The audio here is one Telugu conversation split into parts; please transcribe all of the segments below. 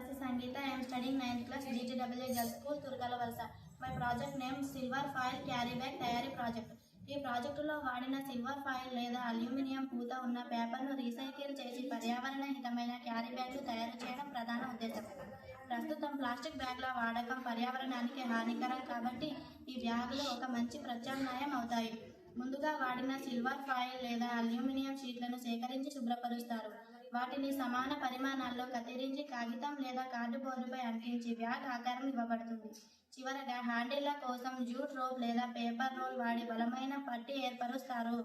Rasi Sangeeta. I am studying 9th class GTAA Girls School, Turkala Valsa. My project name Silver Foil Carry Bag Tayari Project. ఈ ప్రాజెక్టులో వాడిన సిల్వర్ ఫాయిల్ లేదా అల్యూమినియం పూత ఉన్న పేపర్ను రీసైకిల్ చేసి పర్యావరణ హితమైన క్యారీ బ్యాగ్లు తయారు చేయడం ప్రధాన ఉద్దేశం. ప్రస్తుతం ప్లాస్టిక్ బ్యాగ్ల వాడకం పర్యావరణానికి హానికరం కాబట్టి ఈ బ్యాగులు ఒక మంచి ప్రత్యామ్నాయం అవుతాయి. ముందుగా వాడిన సిల్వర్ ఫాయిల్ లేదా అల్యూమినియం షీట్లను సేకరించి శుభ్రపరుస్తారు. వాటిని సమాన పరిమాణాల్లో కత్తిరించి కాగితం లేదా కార్డుబోర్డుపై అంటించి బ్యాగ్ ఆకారం ఇవ్వబడుతుంది. చివరగా హ్యాండిళ్ల కోసం జూట్ రోప్ లేదా పేపర్ రోల్ వాడి బలమైన పట్టీ ఏర్పరుస్తారు.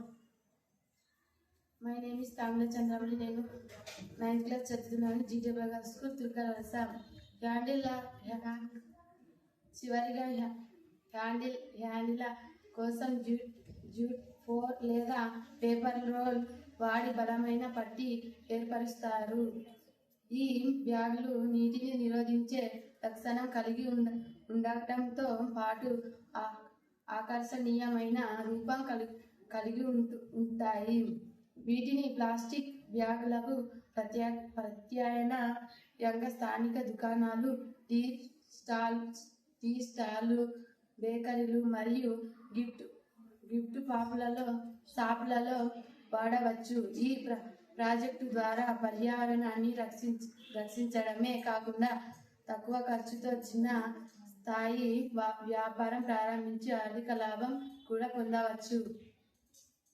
My name is Tamila Chandramani. నేను 9th క్లాస్ చదువుతున్నాను. జీటీఏ గర్ల్స్ స్కూల్, తుర్కల వలస. చివరిగా హ్యాండిల్ కోసం జూట్ ఫోర్ లేదా పేపర్ రోల్ వాడి బలమైన పట్టీ ఏర్పరుస్తారు. ఈ బ్యాగులు నీటిని నిరోధించే లక్షణం కలిగి ఉండటంతో పాటు ఆకర్షణీయమైన రూపం కలిగి ఉంటాయి. వీటిని ప్లాస్టిక్ బ్యాగులకు ప్రత్యామ్నాయంగా స్థానిక దుకాణాలు, టీ స్టాళ్లు, బేకరీలు మరియు గిఫ్ట్ షాపులలో వాడవచ్చు. ఈ ప్రాజెక్టు ద్వారా పర్యావరణాన్ని రక్షించడమే కాకుండా తక్కువ ఖర్చుతో చిన్న స్థాయి వ్యాపారం ప్రారంభించి ఆర్థిక లాభం కూడా పొందవచ్చు.